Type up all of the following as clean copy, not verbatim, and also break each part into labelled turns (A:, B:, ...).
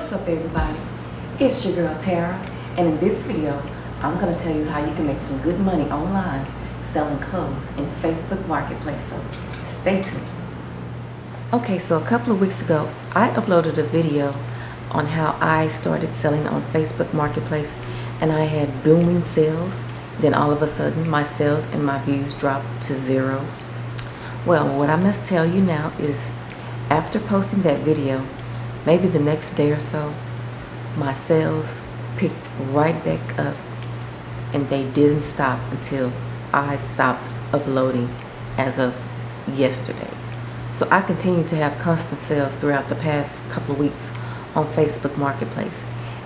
A: What's up, everybody? It's your girl Tara, and in this video I'm going to tell you how you can make some good money online selling clothes in Facebook Marketplace, so stay tuned. Okay, so a couple of weeks ago I uploaded a video on how I started selling on Facebook Marketplace, and I had booming sales. Then all of a sudden my sales and my views dropped to zero. Well, what I must tell you now is, after posting that video, maybe the next day or so, my sales picked right back up, and they didn't stop until I stopped uploading as of yesterday. So I continue to have constant sales throughout the past couple of weeks on Facebook Marketplace.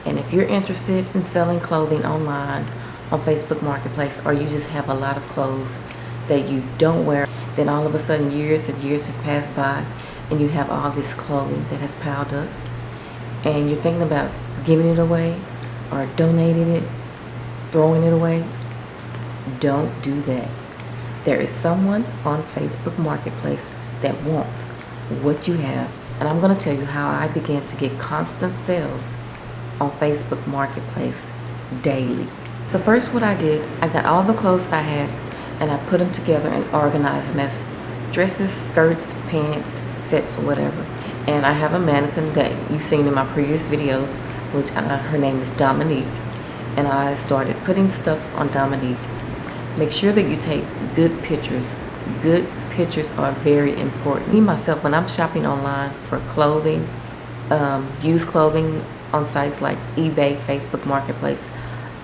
A: And if you're interested in selling clothing online on Facebook Marketplace, or you just have a lot of clothes that you don't wear, then all of a sudden years and years have passed by and you have all this clothing that has piled up, and you're thinking about giving it away or donating it, throwing it away, don't do that. There is someone on Facebook Marketplace that wants what you have, and I'm going to tell you how I began to get constant sales on Facebook Marketplace daily. So first, what I did, I got all the clothes I had and I put them together and organized them as dresses, skirts, pants, sets, or whatever. And I have a mannequin that you've seen in my previous videos, which her name is Dominique, and I started putting stuff on Dominique. Make sure that you take good pictures. Good pictures are very important. Me myself, when I'm shopping online for clothing, used clothing on sites like eBay, Facebook Marketplace,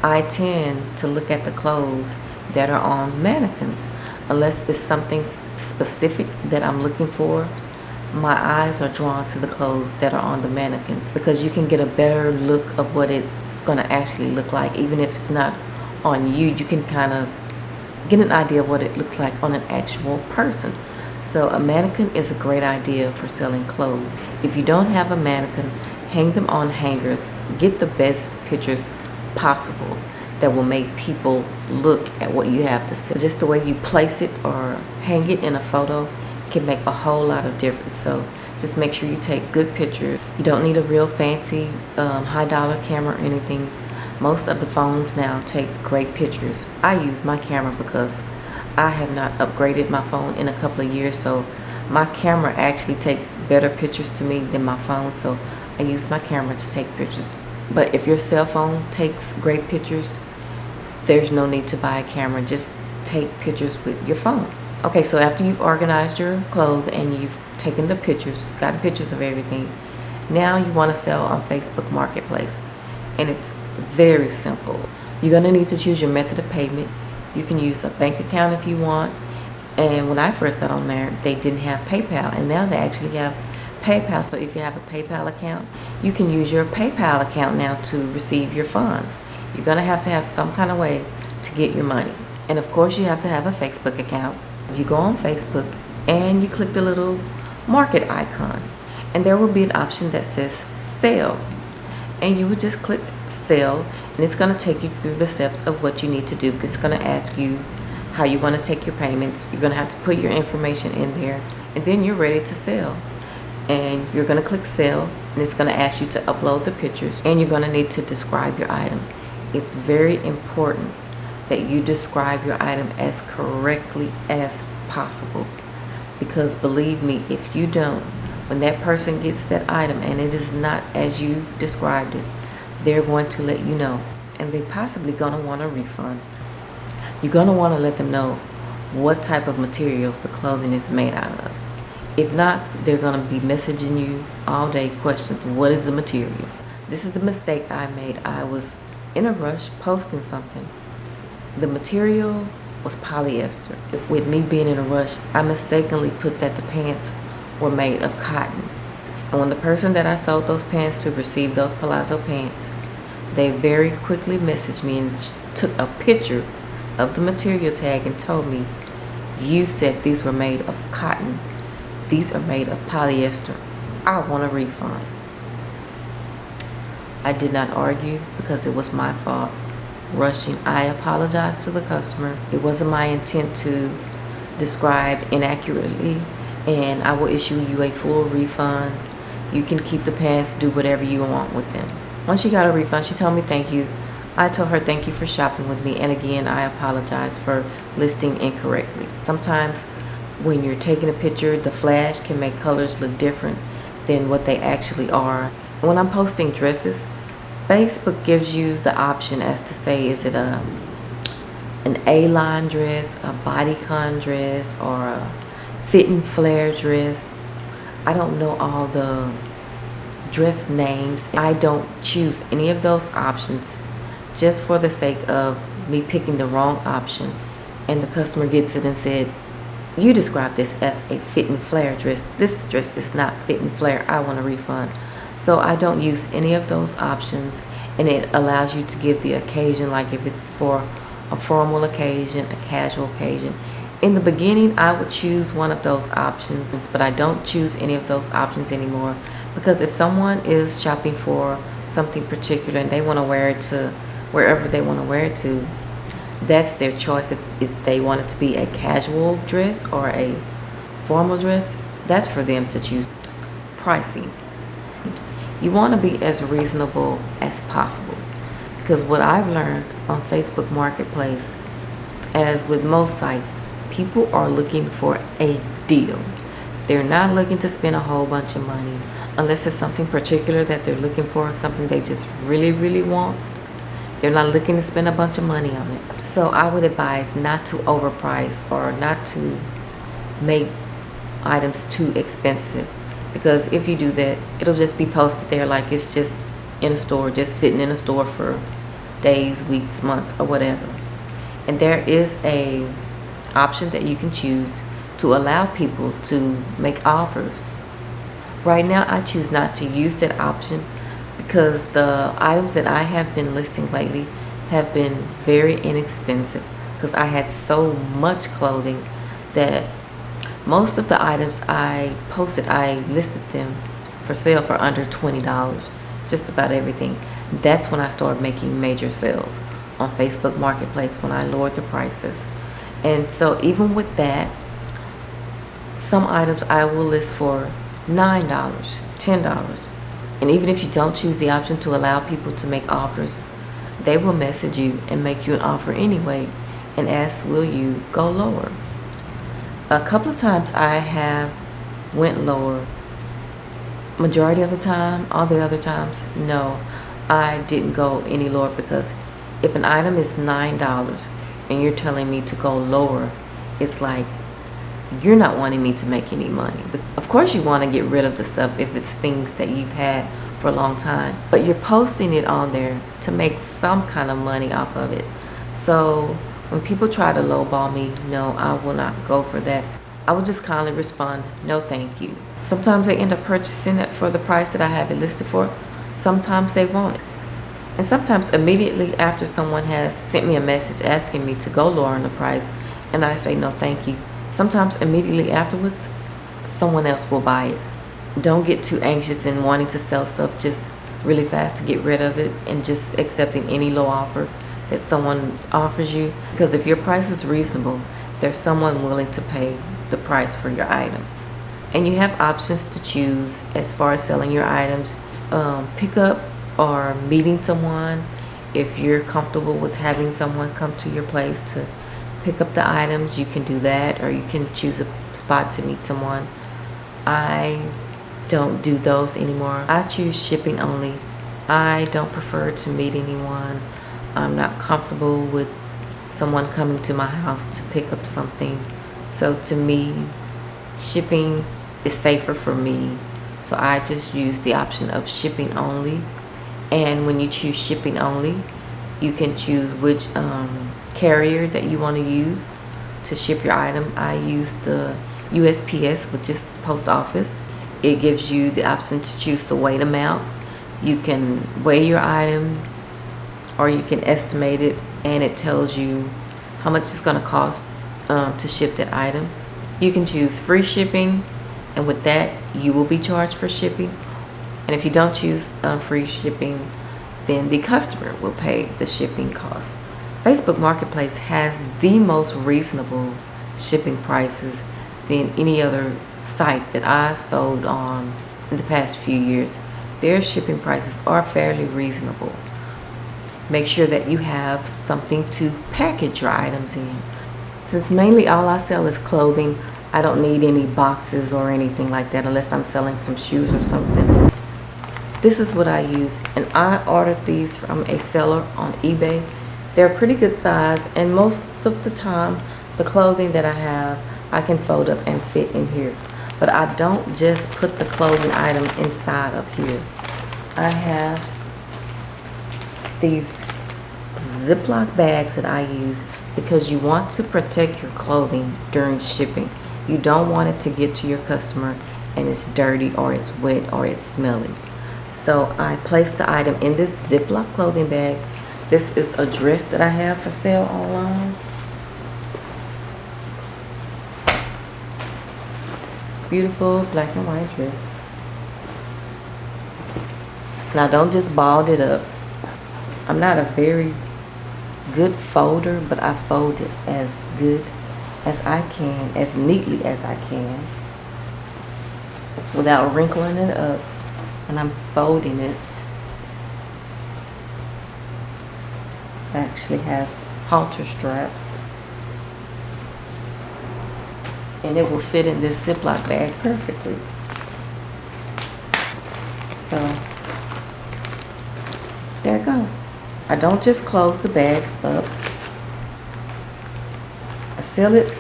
A: I tend to look at the clothes that are on mannequins. Unless it's something specific that I'm looking for, my eyes are drawn to the clothes that are on the mannequins, because you can get a better look of what it's going to actually look like. Even if it's not on you, you can kind of get an idea of what it looks like on an actual person. So a mannequin is a great idea for selling clothes. If you don't have a mannequin, hang them on hangers. Get the best pictures possible that will make people look at what you have to sell. Just the way you place it or hang it in a photo can make a whole lot of difference. So just make sure you take good pictures. You don't need a real fancy high dollar camera or anything. Most of the phones now take great pictures. I use my camera because I have not upgraded my phone in a couple of years, so my camera actually takes better pictures to me than my phone, so I use my camera to take pictures. But if your cell phone takes great pictures, there's no need to buy a camera. Just take pictures with your phone. Okay, so after you've organized your clothes and you've taken the pictures, gotten pictures of everything, now you want to sell on Facebook Marketplace. And it's very simple. You're going to need to choose your method of payment. You can use a bank account if you want. And when I first got on there, they didn't have PayPal, and now they actually have PayPal. So if you have a PayPal account, you can use your PayPal account now to receive your funds. You're going to have some kind of way to get your money. And of course, you have to have a Facebook account. You go on Facebook and you click the little market icon, and there will be an option that says sell, and you would just click sell, and it's going to take you through the steps of what you need to do. It's going to ask you how you want to take your payments. You're going to have to put your information in there, and then you're ready to sell. And you're going to click sell, and it's going to ask you to upload the pictures, and you're going to need to describe your item. It's very important that you describe your item as correctly as possible, because believe me, if you don't, when that person gets that item and it is not as you described it, they're going to let you know, and they're possibly going to want a refund. You're going to want to let them know what type of material the clothing is made out of. If not, they're going to be messaging you all day questions. What is the material? This is the mistake I made. I was in a rush posting something. The material was polyester. With me being in a rush, I mistakenly put that the pants were made of cotton. And when the person that I sold those pants to received those palazzo pants, they very quickly messaged me and took a picture of the material tag and told me, "You said these were made of cotton. These are made of polyester. I want a refund." I did not argue because it was my fault. Rushing, I apologized to the customer. It wasn't my intent to describe inaccurately, and I will issue you a full refund. You can keep the pants, do whatever you want with them. Once she got a refund, she told me thank you. I told her thank you for shopping with me, and again, I apologize for listing incorrectly. Sometimes when you're taking a picture, the flash can make colors look different than what they actually are. When I'm posting dresses, Facebook gives you the option as to say, is it an A-line dress, a bodycon dress, or a fit and flare dress. I don't know all the dress names. I don't choose any of those options just for the sake of me picking the wrong option and the customer gets it and said, you described this as a fit and flare dress. This dress is not fit and flare. I want a refund. So I don't use any of those options, and it allows you to give the occasion, like if it's for a formal occasion, a casual occasion. In the beginning, I would choose one of those options, but I don't choose any of those options anymore, because if someone is shopping for something particular and they want to wear it to wherever they want to wear it to, that's their choice. If they want it to be a casual dress or a formal dress, that's for them to choose. Pricing. You want to be as reasonable as possible, because what I've learned on Facebook Marketplace, as with most sites, people are looking for a deal. They're not looking to spend a whole bunch of money unless it's something particular that they're looking for, something they just really want. They're not looking to spend a bunch of money on it. So I would advise not to overprice or not to make items too expensive, because if you do that, it'll just be posted there like it's just in a store, just sitting in a store for days, weeks, months, or whatever. And there is a option that you can choose to allow people to make offers. Right now, I choose not to use that option because the items that I have been listing lately have been very inexpensive, because I had so much clothing that most of the items I posted, I listed them for sale for under $20, just about everything. That's when I started making major sales on Facebook Marketplace, when I lowered the prices. And so even with that, some items I will list for $9, $10. And even if you don't choose the option to allow people to make offers, they will message you and make you an offer anyway and ask, will you go lower? A couple of times I have went lower. Majority of the time, all the other times, no, I didn't go any lower, because if an item is $9 and you're telling me to go lower, it's like you're not wanting me to make any money. But of course you want to get rid of the stuff if it's things that you've had for a long time, but you're posting it on there to make some kind of money off of it. So when people try to lowball me, no, I will not go for that. I will just kindly respond, no thank you. Sometimes they end up purchasing it for the price that I have it listed for. Sometimes they won't. And sometimes immediately after someone has sent me a message asking me to go lower on the price, and I say no thank you, sometimes immediately afterwards, someone else will buy it. Don't get too anxious in wanting to sell stuff just really fast to get rid of it and just accepting any low offer that someone offers you, because if your price is reasonable, there's someone willing to pay the price for your item. And you have options to choose as far as selling your items, pick up or meeting someone. If you're comfortable with having someone come to your place to pick up the items, you can do that, or you can choose a spot to meet someone. I don't do those anymore. I choose shipping only. I don't prefer to meet anyone. I'm not comfortable with someone coming to my house to pick up something. So to me, shipping is safer for me. So I just use the option of shipping only. And when you choose shipping only, you can choose which carrier that you want to use to ship your item. I use the USPS, which is post office. It gives you the option to choose the weight amount. You can weigh your item, or you can estimate it, and it tells you how much it's going to cost to ship that item. You can choose free shipping, and with that you will be charged for shipping. And if you don't choose free shipping, then the customer will pay the shipping cost. Facebook Marketplace has the most reasonable shipping prices than any other site that I've sold on in the past few years, their shipping prices are fairly reasonable. Make sure that you have something to package your items in. Since mainly all I sell is clothing, I don't need any boxes or anything like that unless I'm selling some shoes or something. This is what I use, and I ordered these from a seller on eBay. They're pretty good size, and most of the time the clothing that I have I can fold up and fit in here. But I don't just put the clothing item inside of here. I have these Ziploc bags that I use because you want to protect your clothing during shipping. You don't want it to get to your customer and it's dirty or it's wet or it's smelly. So I placed the item in this Ziploc clothing bag. This is a dress that I have for sale online. Beautiful black and white dress. Now don't just ball it up. I'm not a very good folder, but I fold it as good as I can, as neatly as I can, without wrinkling it up. And I'm folding it. It actually has halter straps, and it will fit in this Ziploc bag perfectly. So there it goes. I don't just close the bag up. I seal it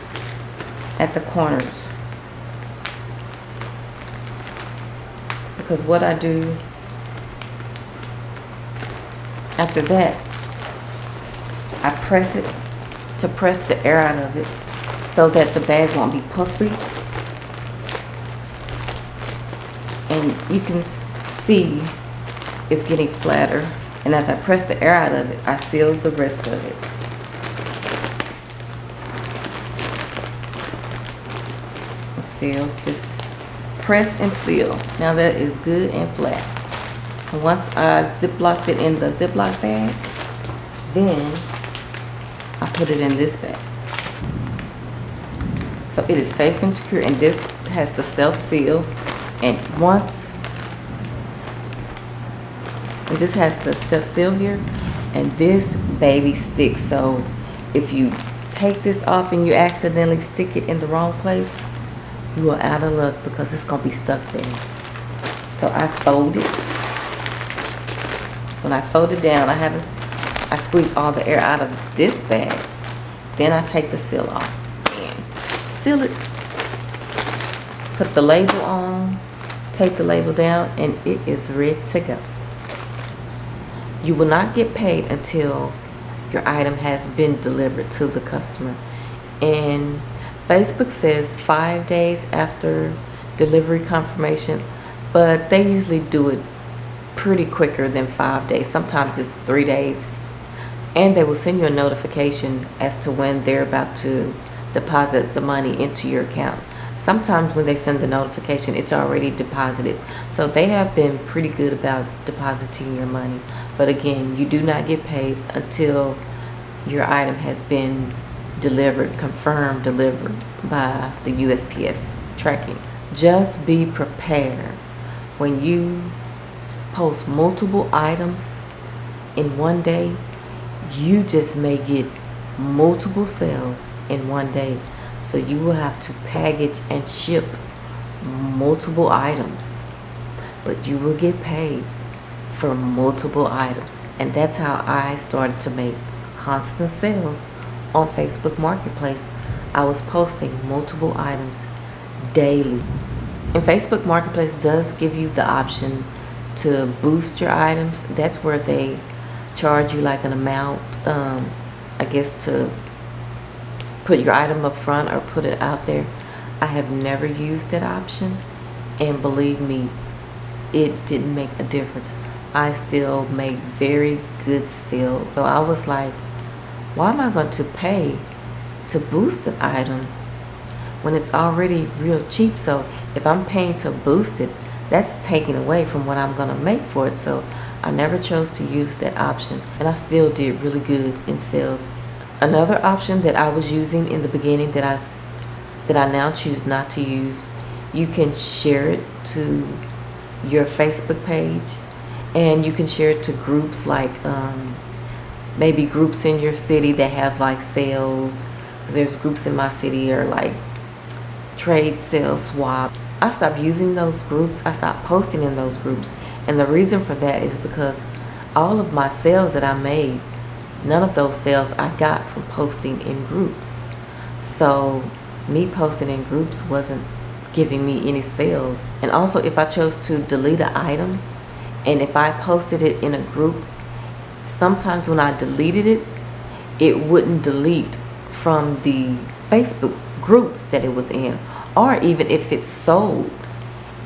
A: at the corners. Because what I do after that, I press it to press the air out of it so that the bag won't be puffy. And you can see it's getting flatter. And as I press the air out of it, I seal the rest of it. Seal, just press and seal. Now that is good and flat. And once I ziplocked it in the Ziploc bag, then I put it in this bag. So it is safe and secure, and this has the self-seal. And this has the self-seal here, and this baby sticks. So if you take this off and you accidentally stick it in the wrong place, you are out of luck because it's gonna be stuck there. So I fold it. When I fold it down, I squeeze all the air out of this bag. Then I take the seal off and seal it. Put the label on, take the label down, and it is ready to go. You will not get paid until your item has been delivered to the customer. And Facebook says 5 days after delivery confirmation, but they usually do it pretty quicker than 5 days. Sometimes it's 3 days. And they will send you a notification as to when they're about to deposit the money into your account. Sometimes when they send the notification, it's already deposited. So they have been pretty good about depositing your money. But again, you do not get paid until your item has been delivered, confirmed delivered by the USPS tracking. Just be prepared. When you post multiple items in one day, you just may get multiple sales in one day. So you will have to package and ship multiple items, but you will get paid for multiple items. And that's how I started to make constant sales on Facebook Marketplace. I was posting multiple items daily. And Facebook Marketplace does give you the option to boost your items. That's where they charge you like an amount, I guess, to put your item up front or put it out there. I have never used that option, and believe me, it didn't make a difference. I still make very good sales. So I was like, why am I going to pay to boost an item when it's already real cheap? So if I'm paying to boost it, that's taking away from what I'm going to make for it. So I never chose to use that option, and I still did really good in sales. Another option that I was using in the beginning that I now choose not to use, you can share it to your Facebook page, and you can share it to groups like maybe groups in your city that have like sales. There's groups in my city or like trade sale swap. I stopped using those groups. I stopped posting in those groups, and the reason for that is because all of my sales that I made, none of those sales I got from posting in groups. So me posting in groups wasn't giving me any sales. And also, if I chose to delete an item, and if I posted it in a group, sometimes when I deleted it, it wouldn't delete from the Facebook groups that it was in. Or even if it's sold,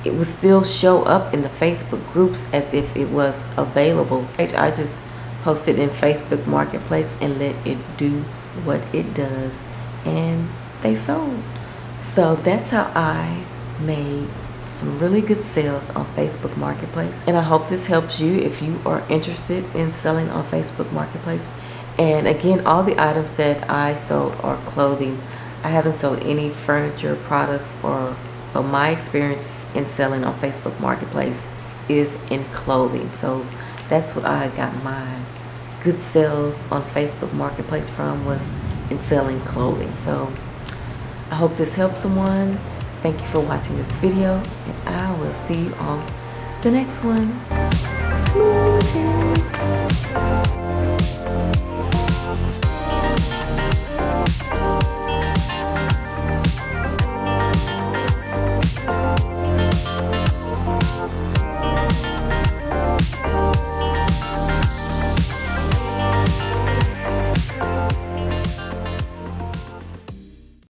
A: it would still show up in the Facebook groups as if it was available. I just posted in Facebook Marketplace and let it do what it does, and they sold. So that's how I made some really good sales on Facebook Marketplace. And I hope this helps you if you are interested in selling on Facebook Marketplace. And again, all the items that I sold are clothing. I haven't sold any furniture products, or my experience in selling on Facebook Marketplace is in clothing. So that's what I got my good sales on Facebook Marketplace from, was in selling clothing. So I hope this helps someone. Thank you for watching this video, and I will see you on the next one. Smoothie.